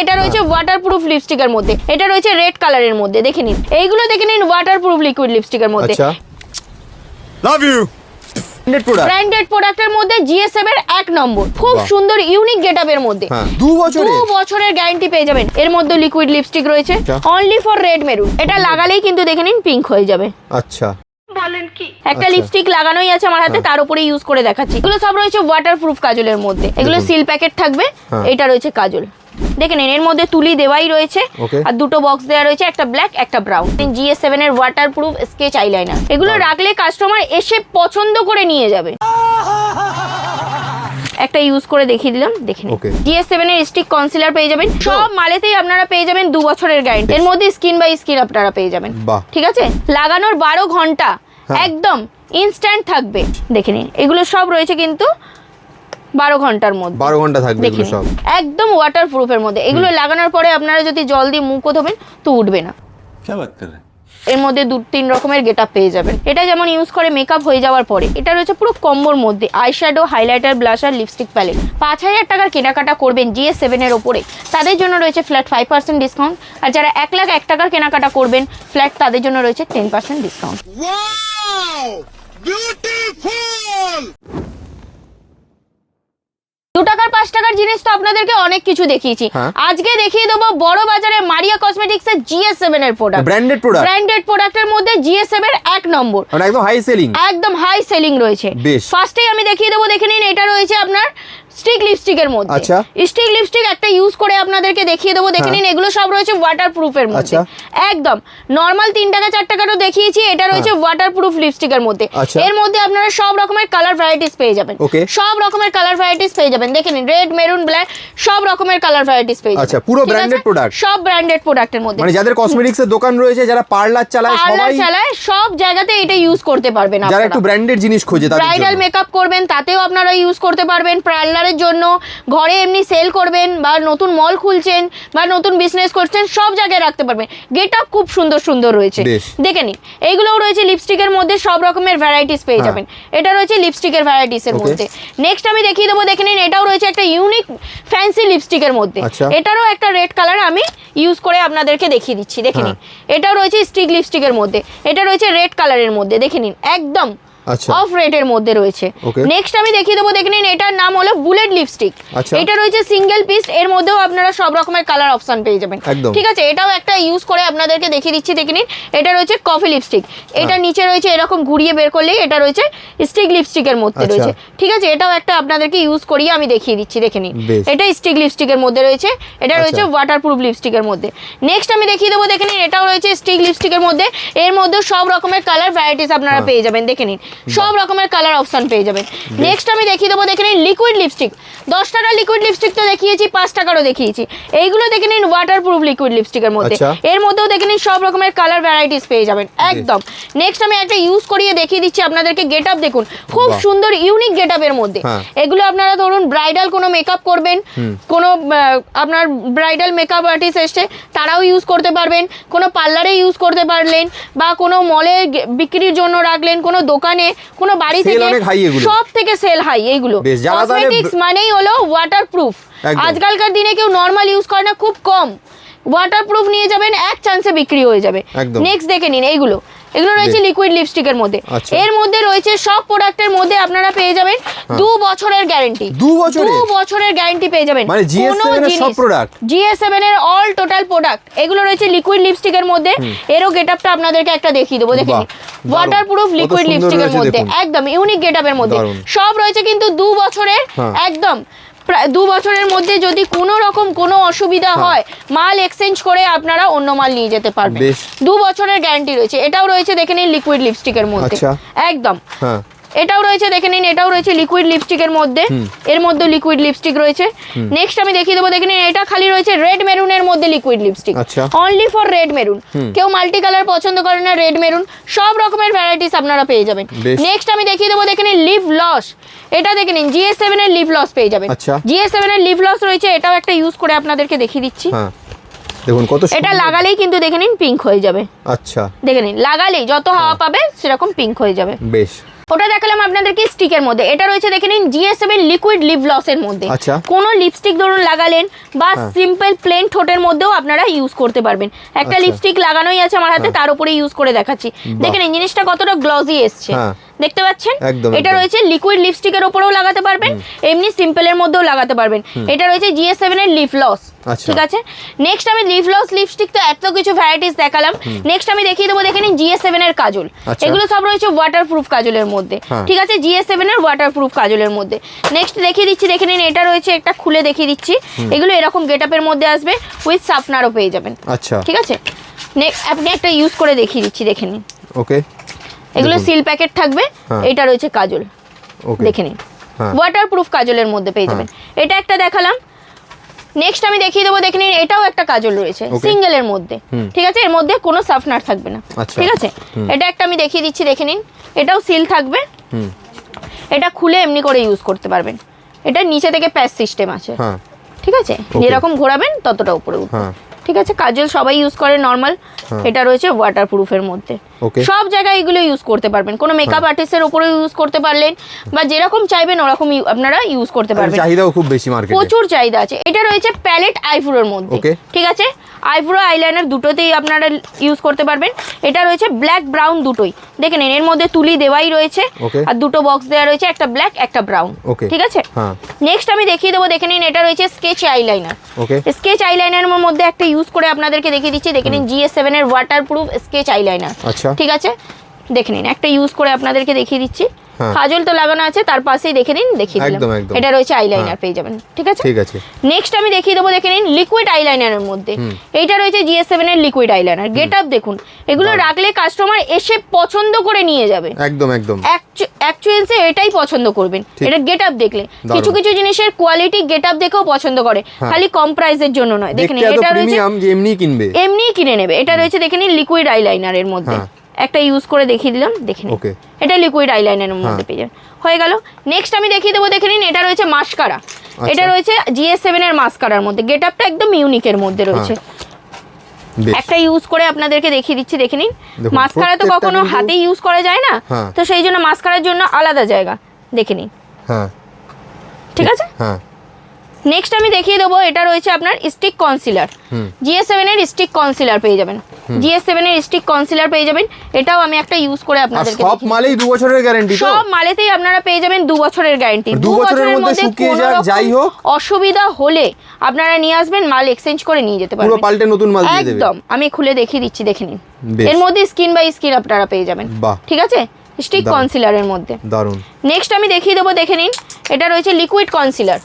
এটা রয়েছে ওয়াটারপ্রুফ লিপস্টিকের মধ্যে, এটা রয়েছে রেড কালারের মধ্যে, দেখে নিন এইগুলো দেখে নিন ওয়াটারপ্রুফ লিকুইড লিপস্টিকের মধ্যে। আচ্ছা লাভ ইউ ব্র্যান্ডেড প্রোডাক্টের মধ্যে GS7 এর 1 নম্বর, খুব সুন্দর ইউনিক গেটআপের মধ্যে 2 বছরের গ্যারান্টি পেয়ে যাবেন। এর মধ্যে লিকুইড লিপস্টিক রয়েছে অনলি ফর রেড মেরুন, এটা লাগালেই কিন্তু দেখে নিন পিঙ্ক হয়ে যাবে। আচ্ছা বলেন কি, একটা লিপস্টিক লাগানোই আছে আমার হাতে, তার উপরে ইউজ করে দেখাচ্ছি। এগুলো সব রয়েছে ওয়াটারপ্রুফ কাজলের মধ্যে, এগুলো সিল প্যাকেট থাকবে। এটা রয়েছে কাজল, দেখে নিন এর মধ্যে তুলি দেওয়াই রয়েছে আর দুটো বক্স দেওয়া রয়েছে, একটা ব্ল্যাক একটা ব্রাউন। GS7 এর ওয়াটারপ্রুফ স্কেচ আইলাইনার, এগুলো রাখলে কাস্টমার এসে পছন্দ করে নিয়ে যাবে। একটা ইউজ করে দেখিয়ে দিলাম, দেখে নিন। GS7 এর স্টিক কনসিলার পেয়ে যাবেন, সব মালেতেই আপনারা পেয়ে যাবেন 2 বছরের গ্যারান্টি। এর মধ্যে স্কিন বাই স্কিন আপনারা পেয়ে যাবেন, ঠিক আছে। লাগানোর 12 ঘন্টা একদম ইনস্ট্যান্ট থাকবে, দেখে নিন এগুলো সব রয়েছে কিন্তু 12 ঘন্টার মধ্যে, 12 ঘন্টা থাকবে এগুলো সব একদম ওয়াটারপ্রুফের মধ্যে। এগুলো লাগানোর পরে আপনারা যদি জল দিয়ে মুখও ধোবেন তো উঠবে না। কি বাত কর রহে? এর মধ্যে 2-3 রকমের গেটআপ পেয়ে যাবেন। এটা যেমন ইউজ করে মেকআপ হয়ে যাওয়ার পরে, এটা রয়েছে পুরো কম্বোর মধ্যে eyeshadow, highlighter, blusher, lipstick palette. 5000 টাকার কেনাকাটা করবেন GS7 এর ওপরে, তাদের জন্য রয়েছে ফ্ল্যাট 5% ডিসকাউন্ট। আর যারা 1,01,000 টাকার কেনাকাটা করবেন ফ্ল্যাট, তাদের জন্য রয়েছে 10% ডিসকাউন্ট। Wow beautiful! 2 টাকার 5 টাকার জিনিস তো আপনাদেরকে অনেক কিছু দেখিয়েছি, আজকে দেখিয়ে দেবো বড় বাজারে মারিয়া কসমেটিক্স এর GS7 এর প্রোডাক্ট, ব্র্যান্ডেড প্রোডাক্টের মধ্যে GS7 এর 1 নম্বর, মানে একদম হাই সেলিং রয়েছে। ফার্স্টেই আমি দেখিয়ে দেবো, দেখে নিন এটা রয়েছে আপনার স্টিক লিপস্টিকের মধ্যে। স্টিক লিপস্টিক একটা ইউজ করে আপনাদেরকে দেখিয়ে দেবো, দেখে নিন এগুলো সব রয়েছে ওয়াটারপ্রুফের মধ্যে। একদম নরমাল 3 টাকা 4 টাকারও দেখিয়েছি, এটা রয়েছে ওয়াটারপ্রুফ লিপস্টিকের মধ্যে। এর মধ্যে আপনারা সব রকমের কালার ভ্যারাইটিস পেয়ে যাবেন, সব রকমের কালার ভ্যারাইটিস পেয়ে যাবেন। দেখে নিন রেড, মেরুন, ব্ল্যাক, সব রকমের কালার ভ্যারাইটিস পেয়ে যাবেন। আচ্ছা পুরো ব্র্যান্ডেড প্রোডাক্ট, সব ব্র্যান্ডেড প্রোডাক্টের মধ্যে। মানে যাদের কসমেটিক্সের দোকান রয়েছে, যারা পার্লার চালায়, সবাই চালায়, সব জায়গাতে এটা ইউজ করতে পারবেন। যারা একটু ব্র্যান্ডেড জিনিস খোঁজে, তাদের ব্রাইডাল মেকআপ করবেন তাতেও আপনারা ইউজ করতে পারবেন, পার্লারের জন্য, ঘরে এমনি সেল করবেন বা নতুন মল খুলছেন বা নতুন বিজনেস করছেন, সব জায়গায় রাখতে পারবেন। গেটআপ খুব সুন্দর সুন্দর রয়েছে, দেখে নিন। এইগুলোও রয়েছে লিপস্টিকের মধ্যে, সব রকমের ভ্যারাইটিস পেয়ে যাবেন। এটা রয়েছে লিপস্টিকের ভ্যারাইটিসের মধ্যে। নেক্সট আমি দেখিয়ে দেবো, দেখে নিন এটাও রয়েছে একটা ইউনিক ফ্যান্সি লিপস্টিকের মধ্যে। এটারও একটা রেড কালার আমি ইউজ করে আপনাদেরকে দেখিয়ে দিচ্ছি, দেখে নিন। এটাও রয়েছে স্টিক লিপস্টিকের মধ্যে, এটা রয়েছে রেড কালারের মধ্যে, দেখে নিন একদম অফ রেটের মধ্যে রয়েছে। নেক্সট আমি দেখিয়ে দেবো, দেখে নিন এটার নাম হলো বুলেট লিপস্টিক। এটা রয়েছে সিঙ্গেল পিস, এর মধ্যেও আপনারা সব রকমের কালার অপশন পেয়ে যাবেন, ঠিক আছে। এটাও একটা ইউজ করে আপনাদেরকে দেখিয়ে দিচ্ছি, দেখে নিন। এটা রয়েছে কফি লিপস্টিক, এটা নিচে রয়েছে এরকম ঘুরিয়ে বের করলেই এটা রয়েছে স্টিক লিপস্টিকের মধ্যে রয়েছে, ঠিক আছে। এটাও একটা আপনাদেরকে ইউজ করিয়ে আমি দেখিয়ে দিচ্ছি, দেখে নিন। এটা স্টিক লিপস্টিকের মধ্যে রয়েছে, এটা রয়েছে ওয়াটারপ্রুফ লিপস্টিকের মধ্যে। নেক্সট আমি দেখিয়ে দেবো, দেখে নিন এটাও রয়েছে স্টিক লিপস্টিকের মধ্যে, এর মধ্যে সব রকমের কালার ভ্যারাইটিস আপনারা পেয়ে যাবেন, দেখে নিন সব রকমের কালার অপশন পেয়ে যাবেন। নেক্সট আমি দেখিয়ে দেবো, দেখে নিন লিকুইড লিপস্টিক। 10 টাকার লিকুইড লিপস্টিক তো দেখিয়েছি, 5 টাকারও দেখিয়েছি। এইগুলো দেখে নিন ওয়াটারপ্রুফ লিকুইড লিপস্টিকের মধ্যে, এর মধ্যেও দেখে নিন সব রকমের কালার ভ্যারাইটিস পেয়ে যাবেন একদম। নেক্সট আমি একটা ইউজ করিয়ে দেখিয়ে দিচ্ছি আপনাদেরকে, গেটআপ দেখুন খুব সুন্দর ইউনিক গেটআপের মধ্যে। এগুলো আপনারা ধরুন ব্রাইডাল কোনো মেকআপ করবেন, কোনো আপনার ব্রাইডাল মেকআপ আর্টিস্ট এসছে তারাও ইউজ করতে পারবেন, কোনো পার্লারে ইউজ করতে পারলেন, বা কোনো মলে বিক্রির জন্য রাখলেন, কোনো দোকানে, কোনো বাড়ি থেকে, সব থেকে সেল হাই। এইগুলো কসমেটিক্স মানেই হলো ওয়াটারপ্রুফ। আজকালকার দিনে কেউ নরমাল ইউজ করে না, খুব কম। ওয়াটারপ্রুফ নিয়ে যাবেন, এক চান্সে বিক্রি হয়ে যাবে। নেক্সট দেখে নিন এইগুলো, এগুলো রয়েছে লিকুইড লিপস্টিকের মধ্যে। এর মধ্যে রয়েছে সব প্রোডাক্টের মধ্যে আপনারা পেয়ে যাবেন 2 বছরের গ্যারান্টি, 2 বছরের গ্যারান্টি পেয়ে যাবেন। মানে GS7 এর সব প্রোডাক্ট, GS7 এর অল টোটাল প্রোডাক্ট এগুলো রয়েছে লিকুইড লিপস্টিকের মধ্যে। এরও গেটআপটা আপনাদেরকে একটা দেখিয়ে দেবো, দেখে নিন ওয়াটারপ্রুফ লিকুইড লিপস্টিকের মধ্যে, একদম ইউনিক গেটআপের মধ্যে। সব রয়েছে কিন্তু 2 বছরের, একদম 2 বছরের মধ্যে যদি কোনো রকম কোনো অসুবিধা হয়, মাল এক্সচেঞ্জ করে আপনারা অন্য মাল নিয়ে যেতে পারবেন। 2 বছরের গ্যারান্টি রয়েছে। এটাও রয়েছে দেখে নিন লিকুইড লিপস্টিকের মধ্যে, একদম। এটাও রয়েছে দেখে নিন, এটাও রয়েছে লিকুইড লিপস্টিকের মধ্যে, এর মধ্যে লিকুইড লিপস্টিক রয়েছে। নেক্সট আমি দেখিয়ে দেবো, দেখে নিন এটা খালি রয়েছে রেড মেরুনের মধ্যে liquid lipstick, only for red maroon. কেউ মাল্টি কালার পছন্দ করে না, রেড মেরুন সব রকমের ভ্যারাইটিস আপনারা পেয়ে যাবেন। নেক্সট আমি দেখিয়ে দেবো, দেখে নিন লিপ লস। এটা দেখে নিন GS7 এর লিপ লস পেয়ে যাবেন। GS7 এর লিপ লস রয়েছে, এটাও একটা ইউজ করে আপনাদেরকে দেখিয়ে দিচ্ছি। দেখুন কত, এটা লাগালেই কিন্তু দেখে নিন পিঙ্ক হয়ে যাবে। আচ্ছা দেখে নিন, লাগালেই যত হাওয়া পাবে সেরকম পিঙ্ক হয়ে যাবে। বেশ। ওটা দেখালাম আপনাদেরকে স্টিকের মধ্যে। এটা রয়েছে দেখে নিন GS7 লিকুইড লিপ গ্লসের মধ্যে। আচ্ছা। কোনো লিপস্টিক ধরুন লাগালেন বা সিম্পল প্লেন ঠোঁটের মধ্যেও আপনারা ইউজ করতে পারবেন। একটা লিপস্টিক লাগানোই আছে আমার হাতে, তার উপরে ইউজ করে দেখাচ্ছি। দেখে নিন জিনিসটা কতটা গ্লসি এসছে, দেখতে পাচ্ছেন? এটা রয়েছে লিকুইড লিপস্টিকের উপরেও লাগাতে পারবেন, এমনি সিম্পলের মধ্যেও লাগাতে পারবেন। এটা রয়েছে GS7 এর লিপ গ্লস, ঠিক আছে। নেক্সট আমি লিপ গ্লস লিপস্টিক তো এত কিছু ভ্যারাইটিস দেখালাম। নেক্সট আমি দেখিয়ে দেবো দেখে নিন GS7 এর কাজল। এগুলো সব রয়েছে ওয়াটারপ্রুফ কাজলের মধ্যে, ঠিক আছে, GS7 এর ওয়াটারপ্রুফ কাজলের মধ্যে। নেক্সট দেখিয়ে দিচ্ছি, দেখে নিন এটা রয়েছে, একটা খুলে দেখিয়ে দিচ্ছি। এগুলো এরকম গেটআপের মধ্যে আসবে, উইথ শার্পনারও পেয়ে যাবেন, আচ্ছা, ঠিক আছে। আপনি একটা ইউজ করে দেখিয়ে দিচ্ছি, দেখে নিন। ওকে, এগুলো সিল প্যাকেট থাকবে। এটা রয়েছে কাজল, দেখে নিন, ওয়াটারপ্রুফ কাজলের মধ্যে পেয়ে যাবেন। এটা একটা দেখালাম। নেক্সট আমি দেখিয়ে দেবো, দেখে নিন এটাও একটা কাজল রয়েছে সিঙ্গেলের মধ্যে, ঠিক আছে, এর মধ্যে কোনো শার্পনার থাকবে না, ঠিক আছে। এটা একটা আমি দেখিয়ে দিচ্ছি, দেখে নিন, এটাও সিল থাকবে। এটা খুলে এমনি করে ইউজ করতে পারবেন। এটা নিচে থেকে প্যাচ সিস্টেম আছে, ঠিক আছে, যেরকম ঘোরাবেন ততটা উপরে উঠবে, ঠিক আছে। কাজল সবাই ইউজ করে নর্মাল। এটা রয়েছে ওয়াটারপ্রুফের মধ্যে, সব জায়গায় এগুলো ইউজ করতে পারবেন। কোনো মেকআপ আর্টিস্টের উপরে ইউজ করতে পারলেন, বা যেরকম চাইবেন ওরকম আপনারা ইউজ করতে পারবেন। চাহিদাও খুব বেশি মার্কেটে, প্রচুর চাহিদা আছে। এটা রয়েছে প্যালেট আইব্রোর মধ্যে, ঠিক আছে, আইব্রো আইলাইনার দুটোতেই আপনারা ইউজ করতে পারবেন। এটা রয়েছে ব্ল্যাক ব্রাউন দুটোই, দেখে নিন এর মধ্যে তুলি দেওয়াই রয়েছে, আর দুটো বক্স দেওয়া রয়েছে, একটা ব্ল্যাক একটা ব্রাউন, ঠিক আছে। নেক্সট আমি দেখিয়ে দেবো, দেখে নিন এটা রয়েছে স্কেচ আইলাইনার। স্কেচ আইলাইনারের মধ্যে একটা ইউজ করে আপনাদেরকে দেখিয়ে দিচ্ছি, দেখে নিন GS7 এর ওয়াটারপ্রুফ স্কেচ আইলাইনার, ঠিক আছে। দেখে নিন একটা ইউজ করে আপনাদেরকে দেখিয়ে দিচ্ছি। কাজল তো লাগানো আছে, তার পাশেই দেখে নিন দেখিয়ে দিলাম। এটা রয়েছে আইলাইনার পেয়ে যাবেন, ঠিক আছে, ঠিক আছে। নেক্সট আমি দেখিয়ে দেবো, দেখে নিন লিকুইড আইলাইনারের মধ্যে। এইটা রয়েছে GS7 এর লিকুইড আইলাইনার। গেটআপ দেখুন, এগুলো রাখলে কাস্টমার এসে পছন্দ করে নিয়ে যাবে, একদম একদম অ্যাকচুয়ালি এটাই পছন্দ করবেন। এটা গেটআপ দেখলে কিছু কিছু জিনিসের কোয়ালিটি গেটআপ দেখেও পছন্দ করে, খালি কম প্রাইসের জন্য নয়। দেখে নিন এটা রয়েছে এমনিই কিনে নেবে। এটা রয়েছে দেখে নিন লিকুইড আইলাইনারের মধ্যে, একটা ইউজ করে দেখিয়ে দিলাম, দেখে নিন এটা লিকুইড আইলাইনারের মধ্যে পেয়ে যাবেন, হয়ে গেল। নেক্সট আমি দেখিয়ে দেবো, দেখে নিন এটা রয়েছে মাস্কারা। এটা রয়েছে GS7 এর মাস্কারার মধ্যে, গেটআপটা একদম ইউনিকের মধ্যে রয়েছে। একটা ইউজ করে আপনাদেরকে দেখিয়ে দিচ্ছি, দেখে নিন। মাস্কারা তো কখনো হাতে ইউজ করা যায় না, তো সেই জন্য মাস্কারার জন্য আলাদা জায়গা, দেখে নিন, ঠিক আছে। নেক্সট আমি দেখিয়ে দেবো, এটা রয়েছে আপনার স্টিক কনসিলার। GS7 এর স্টিক কনসিলার পেয়ে যাবেন, GS7 এর স্টিক কনসিলার পেয়ে যাবেন। এটাও আমি একটা ইউজ করে আপনাদেরকে সব মালেই 2 বছরের গ্যারান্টি, সব মালেতেই আপনারা পেয়ে যাবেন 2 বছরের গ্যারান্টি। 2 বছরের মধ্যে শুকিয়ে যাক যাই হোক, অসুবিধা হলে আপনারা নিয়ে আসবেন, মাল এক্সচেঞ্জ করে নিয়ে যেতে পারবেন, পুরো পাল্টে নতুন মাল দিয়ে দেবে। একদম আমি খুলে দেখিয়ে দিচ্ছি, দেখে নিন এর মধ্যে স্কিন বাই স্কিন আপনারা পেয়ে যাবেন, ঠিক আছে, স্টিক কনসিলারের মধ্যে, দারুন। নেক্সট আমি দেখিয়ে দেবো, দেখে নিন এটা রয়েছে লিকুইড কনসিলার।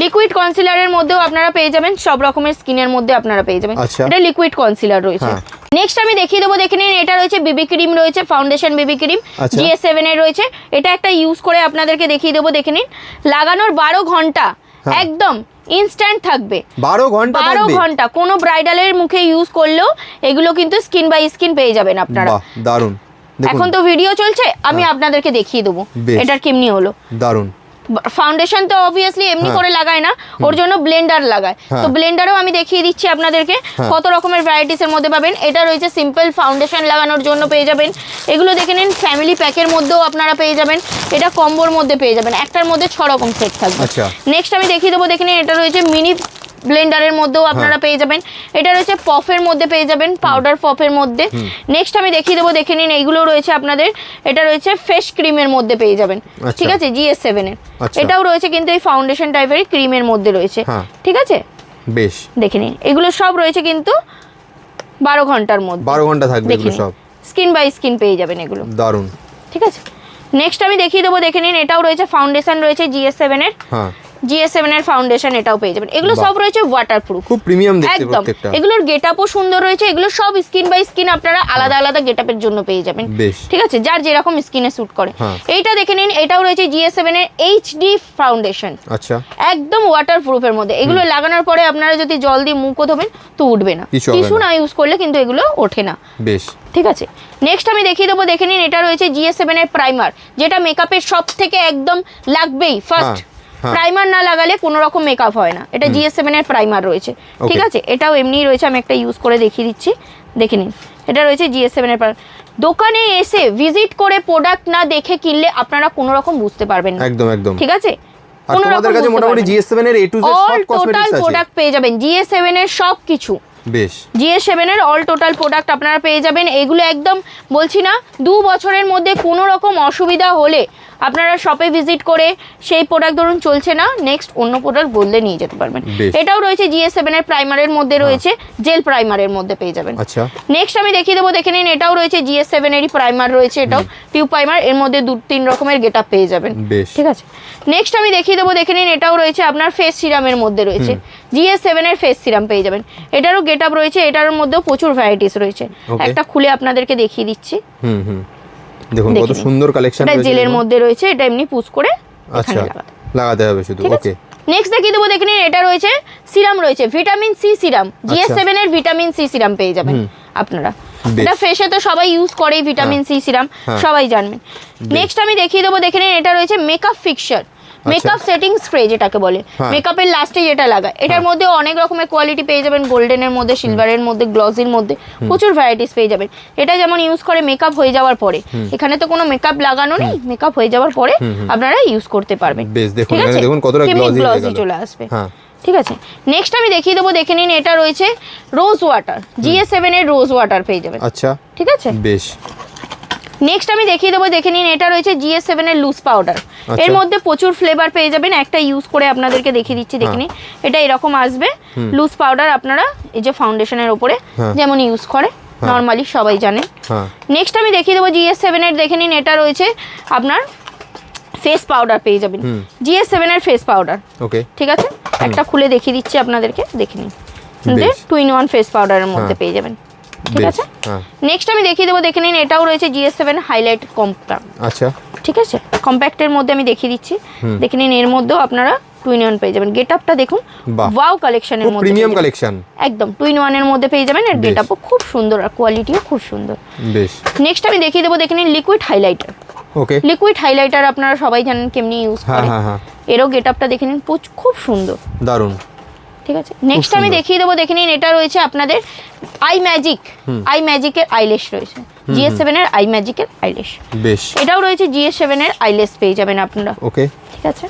লিকুইড কনসিলারের মধ্যেও আপনারা পেয়ে যাবেন, সব রকমের স্কিনের মধ্যে আপনারা পেয়ে যাবেন। এটা লিকুইড কনসিলার রয়েছে। নেক্সট আমি দেখিয়ে দেবো, দেখে নিন এটা রয়েছে বেবি ক্রিম রয়েছে, ফাউন্ডেশন বেবি ক্রিম GS7 এর রয়েছে। এটা একটা ইউজ করে আপনাদেরকে দেখিয়ে দেবো, দেখে নিন লাগানোর 12 ঘন্টা একদম ইনস্ট্যান্ট থাকবে, 12 ঘন্টা কোনো ব্রাইডালের মুখে ইউজ করলেও এগুলো কিন্তু স্কিন বাই স্কিন পেয়ে যাবেন আপনারা, দারুন। এখন তো ভিডিও চলছে, আমি আপনাদেরকে দেখিয়ে দেবো এটার কেমনি হলো, দারুন। ফাউন্ডেশন তো অবভিয়াসলি এমনি করে লাগায় না, ওর জন্য ব্লেন্ডার লাগায়, তো ব্লেন্ডারও আমি দেখিয়ে দিচ্ছি আপনাদেরকে কত রকমের ভ্যারাইটিস এর মধ্যে পাবেন। এটা রয়েছে সিম্পল ফাউন্ডেশন লাগানোর জন্য পেয়ে যাবেন, এগুলো দেখে নিন ফ্যামিলি প্যাকের মধ্যেও আপনারা পেয়ে যাবেন, এটা কম্বোর মধ্যে পেয়ে যাবেন, একটার মধ্যে 6 রকম সেট থাকবে। নেক্সট আমি দেখিয়ে দেবো, দেখে নিন এটা রয়েছে মিনি ব্লেন্ডারের মধ্যেও আপনারা পেয়ে যাবেন, এটা রয়েছে পফের মধ্যে পেয়ে যাবেন, পাউডার পফের মধ্যে। নেক্সট আমি দেখিয়ে দেবো, দেখে নিন এইগুলো রয়েছে আপনাদের, এটা রয়েছে ফেস ক্রিমের মধ্যে পেয়ে যাবেন, ঠিক আছে, GS7 এর। এটাও রয়েছে কিন্তু এই ফাউন্ডেশন টাইপের ক্রিমের মধ্যে রয়েছে, ঠিক আছে, বেশ। দেখে নিন এগুলো সব রয়েছে কিন্তু 12 ঘন্টার মধ্যে, 12 ঘন্টা থাকবে এগুলো সব, স্কিন বাই স্কিন পেয়ে যাবেন এগুলো, দারুন, ঠিক আছে। নেক্সট আমি দেখিয়ে দেবো, দেখে নিন এটাও রয়েছে ফাউন্ডেশন রয়েছে GS7 এর, GS7 এর ফাউন্ডেশন, এটাও পেয়ে যাবেন। এগুলো সব রয়েছে ওয়াটারপ্রুফ, খুব প্রিমিয়াম দেখতে প্রত্যেকটা। এগুলোর গেটআপও সুন্দর রয়েছে, এগুলো সব স্কিন বাই স্কিন আপনারা আলাদা আলাদা গেটআপের জন্য পেয়ে যাবেন, ঠিক আছে, যার যেরকম স্কিনে স্যুট করে। এইটা দেখে নিন, এটাও রয়েছে GS7 এর HD ফাউন্ডেশন, আচ্ছা, একদম ওয়াটারপ্রুফের মধ্যে। এগুলো লাগানোর পরে আপনারা যদি জল দিয়ে মুখও ধোবেন তো উঠবে না, টিস্যু না ইউজ করলে কিন্তু এগুলো ওঠে না, বেশ, ঠিক আছে। নেক্সট আমি দেখিয়ে দেবো, দেখে নিন এটা রয়েছে GS7 এর প্রাইমার, যেটা মেকআপের সব থেকে একদম লাগবেই ফার্স্ট, প্রাইমার না লাগালে কোনো রকম মেকআপ হয় না, এটা GS7 এর প্রাইমার রয়েছে, ঠিক আছে। এটাও এমনি রয়েছে, আমি একটা ইউজ করে দেখিয়ে দিচ্ছি, দেখে নিন এটা রয়েছে GS7 এর দোকানে এসে ভিজিট করে প্রোডাক্ট না দেখে কিনলে আপনারা কোনো রকম বুঝতে পারবেন না। একদম একদম। ঠিক আছে, আর তোমাদের কাছে মোটামুটি GS7 এর A to Z সব কসমেটিক্স আছে। প্রোডাক্ট পেয়ে যাবেন GS7 এর সব কিছু। বেশ, GS7 এর অল টোটাল প্রোডাক্ট আপনারা পেয়ে যাবেন। এগুলো একদম বলছি না 2 বছরের মধ্যে কোনো রকম অসুবিধা হলে আপনারা শপে ভিজিট করে সেই প্রোডাক্ট ধরুন চলছে না, নেক্সট অন্য প্রোডাক্ট বদলে নিয়ে যেতে পারবেন। এটাও রয়েছে GS7 এর প্রাইমারের মধ্যে রয়েছে, জেল প্রাইমারের মধ্যে পেয়ে যাবেন। আচ্ছা, নেক্সট আমি দেখিয়ে দেবো, দেখে নিন এটাও রয়েছে GS7 এরই প্রাইমার রয়েছে, এটাও টিউব প্রাইমার, এর মধ্যে 2-3 রকমের গেটআপ পেয়ে যাবেন। ঠিক আছে, নেক্সট আমি দেখিয়ে দেবো, দেখে নিন এটাও রয়েছে আপনার ফেস সিরামের মধ্যে রয়েছে, GS7 এর ফেস সিরাম পেয়ে যাবেন। এটারও গেটআপ রয়েছে, এটার মধ্যেও প্রচুর ভ্যারাইটিস রয়েছে। একটা খুলে আপনাদেরকে দেখিয়ে দিচ্ছি। দেখুন কত সুন্দর কালেকশন রয়েছে, এটা জেলের মধ্যে রয়েছে, এটা এমনি পুশ করে আচ্ছা লাগাতে হবে শুধু। ওকে, নেক্সট দেখিয়ে দেবো, দেখে নিন এটা রয়েছে সিরাম রয়েছে, ভিটামিন সি সিরাম, GS7 এর ভিটামিন সি সিরাম পেয়ে যাবেন আপনারা। এটা ফেসে তো সবাই ইউজ করে ভিটামিন সি সিরাম, সবাই জানবেন। নেক্সট আমি দেখিয়ে দেবো, দেখে নিন এটা রয়েছে makeup fixer, makeup setting spray যেটাকে বলে, মেকআপের লাস্টে যেটা লাগায়। এটার মধ্যে অনেক রকমের কোয়ালিটি পেয়ে যাবেন, গোল্ডেনের মধ্যে, সিলভারের মধ্যে, গ্লসির মধ্যে, প্রচুর ভ্যারাইটিস পেয়ে যাবেন। এটা যেমন ইউজ করে মেকআপ হয়ে যাওয়ার পরে, এখানে তো কোনো মেকআপ লাগানো নেই, মেকআপ হয়ে যাওয়ার পরে আপনারা ইউজ করতে পারবেন। বেশ, দেখুন এখানে দেখুন কতটা গ্লসি চলে আসবে। ঠিক আছে, নেক্সট আমি দেখিয়ে দেবো, দেখে নিন এটা রয়েছে রোজ ওয়াটার, GS7 এর রোজ ওয়াটার পেয়ে যাবেন। আচ্ছা, ঠিক আছে, বেশ। নেক্সট আমি দেখিয়ে দেবো, দেখে নিন এটা রয়েছে GS7 এর লুজ পাউডার, এর মধ্যে প্রচুর ফ্লেভার পেয়ে যাবেন। একটা ইউজ করে আপনাদেরকে দেখিয়ে দিচ্ছি, দেখে নিন এটা এরকম আসবে লুজ পাউডার, আপনারা এই যে ফাউন্ডেশনের উপরে যেমন ইউজ করে নর্মালি সবাই জানেন। নেক্সট আমি দেখিয়ে দেবো GS7 এর, দেখে নিন এটা রয়েছে আপনার ফেস পাউডার পেয়ে যাবেন, GS7 এর ফেস পাউডার। ওকে, ঠিক আছে, একটা খুলে দেখিয়ে দিচ্ছি আপনাদেরকে, দেখে নিন 2-in-1 ফেস পাউডারের মধ্যে পেয়ে যাবেন। ঠিক আছে, নেক্সট আমি দেখিয়ে দেবো, দেখে নিন এটাও রয়েছে GS7 হাইলাইট কম্প্যাক্ট। আচ্ছা, ঠিক আছে, কম্প্যাক্টের মধ্যে আমি দেখিয়ে দিচ্ছি, দেখে নিন এর মধ্যেও আপনারা 2-in-1 পেয়ে যাবেন। গেটআপটা দেখুন, ওয়াও কালেকশনের মধ্যে, প্রিমিয়াম কালেকশন, একদম 2-in-1 এর মধ্যে পেয়ে যাবেন। এর গেটআপও খুব সুন্দর আর কোয়ালিটিও খুব সুন্দর। বেশ, নেক্সট আমি দেখিয়ে দেবো, দেখে নিন লিকুইড হাইলাইটার। ওকে, লিকুইড হাইলাইটার আপনারা সবাই জানেন কেমনি ইউজ করে, এরও গেটআপটা দেখে নিন, খুব সুন্দর, দারুণ। ঠিক আছে, নেক্সট আমি দেখিয়ে দেবো, দেখে নিন এটা রয়েছে আপনাদের আই ম্যাজিকের আইল্যাশ রয়েছে, GS7 এর আই ম্যাজিকের আইল্যাশ। বেশ, এটাও রয়েছে GS7 এর আইল্যাশ পেয়ে যাবেন আপনারা। ওকে, ঠিক আছে,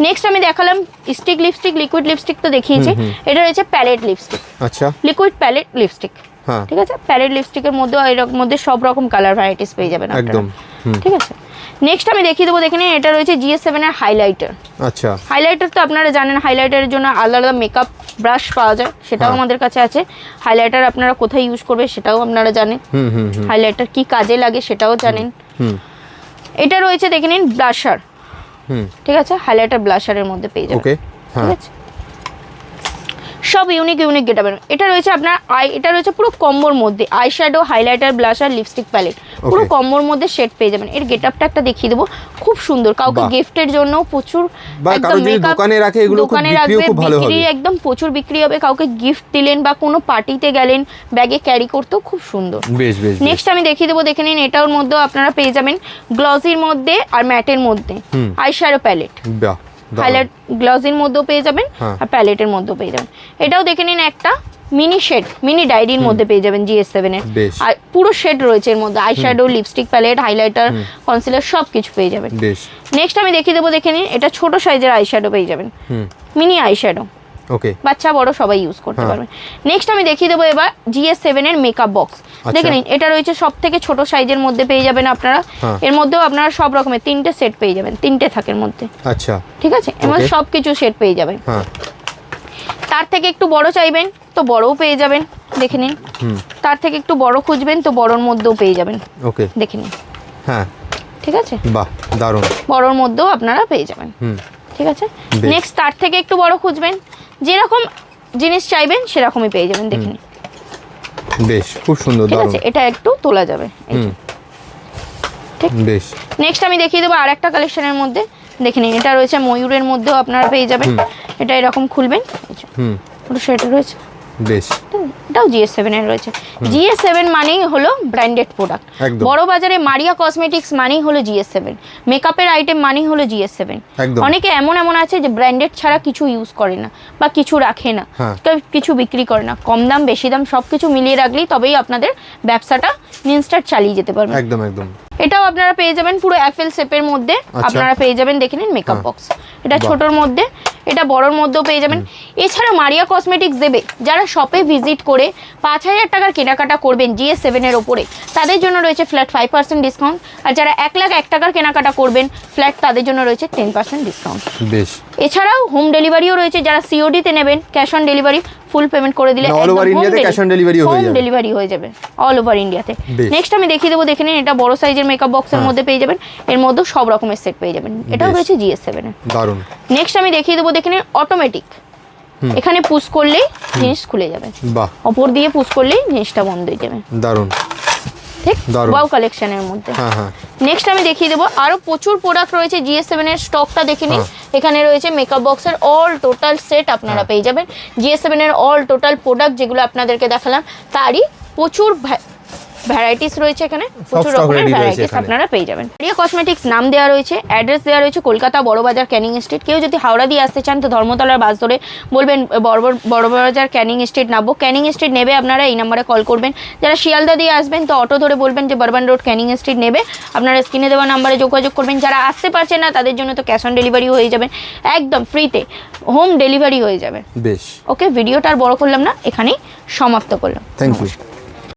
নেক্সট আমি দেখালাম স্টিক লিপস্টিক, লিকুইড লিপস্টিক তো দেখিয়েছি, এটা রয়েছে প্যালেট লিপস্টিক। আচ্ছা, লিকুইড প্যালেট লিপস্টিক। ঠিক আছে, প্যালেট লিপস্টিকের মধ্যে এর মধ্যে সব রকম কালার ভ্যারাইটিস পেয়ে যাবেন একদম। ঠিক আছে, নেক্সট আমি দেখিয়ে দেবো, দেখে নিন এটা রয়েছে GS7 এর হাইলাইটার। আচ্ছা, হাইলাইটার তো আপনারা জানেন, হাইলাইটারের জন্য আলাদা আলাদা মেকআপ ব্রাশ পাওয়া যায়, সেটাও আমাদের কাছে আছে। হাইলাইটার আপনারা কোথায় ইউজ করবে সেটাও আপনারা জানেন, হাইলাইটার কি কাজে লাগে সেটাও জানেন। এটা রয়েছে দেখে নিন ব্লাশার। ঠিক আছে, হাইলাইটার ব্লাশারের মধ্যে পেয়ে যাবেন। ঠিক আছে, সব ইউনিক গেটআপের। এটা রয়েছে আপনার এটা রয়েছে পুরো কম্বোর মধ্যে, eye shadow, highlighter, blusher, lipstick palette, পুরো কম্বোর মধ্যে সেট পেয়ে যাবেন। এর গেটআপটা একটা দেখিয়ে দেবো, খুব সুন্দর, কাউকে গিফটের জন্য প্রচুর, একদম মেকআপ দোকানে রাখে, এগুলো দোকানে রাখবে, বিক্রি একদম প্রচুর বিক্রি হবে। কাউকে গিফট দিলেন বা কোনো পার্টিতে গেলেন, ব্যাগে ক্যারি করতেও খুব সুন্দর। বেশ বেশ, নেক্সট আমি দেখিয়ে দেবো, দেখে নিন এটার মধ্যেও আপনারা পেয়ে যাবেন গ্লসির মধ্যে আর ম্যাটের মধ্যে আই শ্যাডো প্যালেট, হাইলাইট গ্লসির মধ্যেও পেয়ে যাবেন আর প্যালেটের মধ্যেও পেয়ে যাবেন। এটাও দেখে নিন একটা মিনি শেড, মিনি ডায়েরির মধ্যে পেয়ে যাবেন GS7 এর, আর পুরো শেড রয়েছে এর মধ্যে, eye shadow, lipstick palette, highlighter, concealer সব কিছু পেয়ে যাবেন। নেক্সট আমি দেখিয়ে দেবো, দেখে নিন এটা ছোট সাইজের আই শ্যাডো পেয়ে যাবেন, মিনি আই শ্যাডো। ওকে, বাচ্চা বড় সবাই ইউজ করতে পারবেন। নেক্সট আমি দেখিয়ে দেবো এবার GS7 এর মেকআপ বক্স। দেখে নিন এটা রয়েছে সব থেকে ছোট সাইজের মধ্যে পেয়ে যাবেন আপনারা, এর মধ্যেও আপনারা সব রকমের 3টে সেট পেয়ে যাবেন, 3টে থাকের মধ্যে। আচ্ছা, ঠিক আছে, এর মধ্যে সব কিছু সেট পেয়ে যাবেন। তার থেকে একটু বড় চাইবেন তো বড়ও পেয়ে যাবেন, দেখে নিন। তার থেকে একটু বড় খুঁজবেন তো বড়র মধ্যেও পেয়ে যাবেন। ওকে, দেখে নিন। হ্যাঁ, ঠিক আছে, বাহ, দারুণ, বড়র মধ্যেও আপনারা পেয়ে যাবেন। ঠিক আছে, নেক্সট তার থেকে একটু বড় খুঁজবেন, যেরকম জিনিস চাইবেন সেরকমই পেয়ে যাবেন, দেখে নিন। বেশ, খুব সুন্দর, ঠিক আছে, এটা একটু তোলা যাবে। ঠিক, বেশ। নেক্সট আমি দেখিয়ে দেবো আরেকটা কালেকশনের মধ্যে, দেখে নিন এটা রয়েছে ময়ূরের মধ্যেও আপনারা পেয়ে যাবেন। এটা এরকম খুলবেন, পুরো সেট রয়েছে, বেশ, এটাও GS7 এর রয়েছে। GS7 মানেই হলো ব্র্যান্ডেড প্রোডাক্ট। একদম। বড় বাজারে মারিয়া কসমেটিক্স মানেই হলো GS7, মেকআপের আইটেম মানেই হলো GS7। একদম। অনেকে এমন আছে যে ব্র্যান্ডেড ছাড়া কিছু ইউজ করে না বা কিছু রাখে না, হ্যাঁ। কিছু বিক্রি করে না। কম দাম বেশি দাম সব কিছু মিলিয়ে রাখলেই তবেই আপনাদের ব্যবসাটা ইনস্ট্যান্ট চালিয়ে যেতে পারবেন। একদম একদম। এটাও আপনারা পেয়ে যাবেন পুরো অ্যাপেল শেপের মধ্যে। আচ্ছা। আপনারা পেয়ে যাবেন, দেখে নিন মেকআপ হ্যাঁ। বক্স। এটা বাহ। ছোটর মধ্যে, এটা বড়র মধ্যেও পেয়ে যাবেন। এছাড়া মারিয়া কসমেটিক্স দেবে যারা শপে ভিজিট করে 5000 টাকার কেনাকাটা করবেন GS7 এর ওপরে, তাদের জন্য রয়েছে ফ্ল্যাট 5% ডিসকাউন্ট। আর যারা 1,01,000 টাকার কেনাকাটা করবেন ফ্ল্যাট, তাদের জন্য রয়েছে 10% ডিসকাউন্ট। বেশ। এছাড়াও হোম ডেলিভারিও রয়েছে। যারা COD তে নেবেন, cash on delivery, full payment করে দিলে অল ওভার ইন্ডিয়াতে ক্যাশ অন ডেলিভারি হয়ে যাবে। হোম ডেলিভারি হয়ে যাবে অল ওভার ইন্ডিয়াতে। বেশ। নেক্সট আমি দেখিয়ে দেবো, দেখে নিন। এটা বড় সাইজের মেকআপ বক্সের মধ্যে পেয়ে যাবেন। এর মধ্যে সব রকমের সেট পেয়ে যাবেন। এটাও বেশ। রয়েছে GS7 এর। দারুণ। নেক্সট আমি দেখিয়ে দেবো, দেখে নিন অটোমেটিক। এখানে পুশ করলেই জিনিস খুলে যাবে, বাহ, ওপর দিয়ে পুশ করলেই জিনিসটা বন্ধ হয়ে যাবে। দারুণ। ঠিক, দারুণ। ওয়াও কালেকশনের মধ্যে। হ্যাঁ হ্যাঁ। নেক্সট আমি দেখিয়ে দেবো আরো প্রচুর প্রোডাক্ট রয়েছে GS7 এর। স্টকটা দেখে নিন। এখানে রয়েছে মেকআপ বক্সের অল টোটাল সেট আপনারা পেয়ে যাবেন। GS7 এর অল টোটাল প্রোডাক্ট যেগুলো আপনাদেরকে দেখালাম, তারই প্রচুর ভ্যারাইটিস রয়েছে এখানে, প্রচুর stock রকমের ready রয়েছে ভ্যারাইটিস এখানে। আপনারা পেয়ে যাবেন। মারিয়া কসমেটিক্স নাম দেওয়া রয়েছে, অ্যাড্রেস দেওয়া রয়েছে কলকাতা বড়বাজার ক্যানিং স্ট্রিট। কেউ যদি হাওড়া দিয়ে আসতে চান তো ধর্মতলার বাস ধরে বলবেন বড়বাজার ক্যানিং স্ট্রিট নামবো। ক্যানিং স্ট্রিট নেবে আপনারা এই নাম্বারে কল করবেন। যারা শিয়ালদা দিয়ে আসবেন তো অটো ধরে বলবেন যে বারবান রোড ক্যানিং স্ট্রিট নেবে, আপনারা স্ক্রিনে দেওয়া নাম্বারে যোগাযোগ করবেন। যারা আসতে পারছেন না তাদের জন্য তো ক্যাশ অন ডেলিভারি হয়ে যাবে, একদম ফ্রিতে হোম ডেলিভারি হয়ে যাবে। বেশ। ওকে, ভিডিওটা আর বড় করলাম না, এখানেই সমাপ্ত করলাম। Thank you.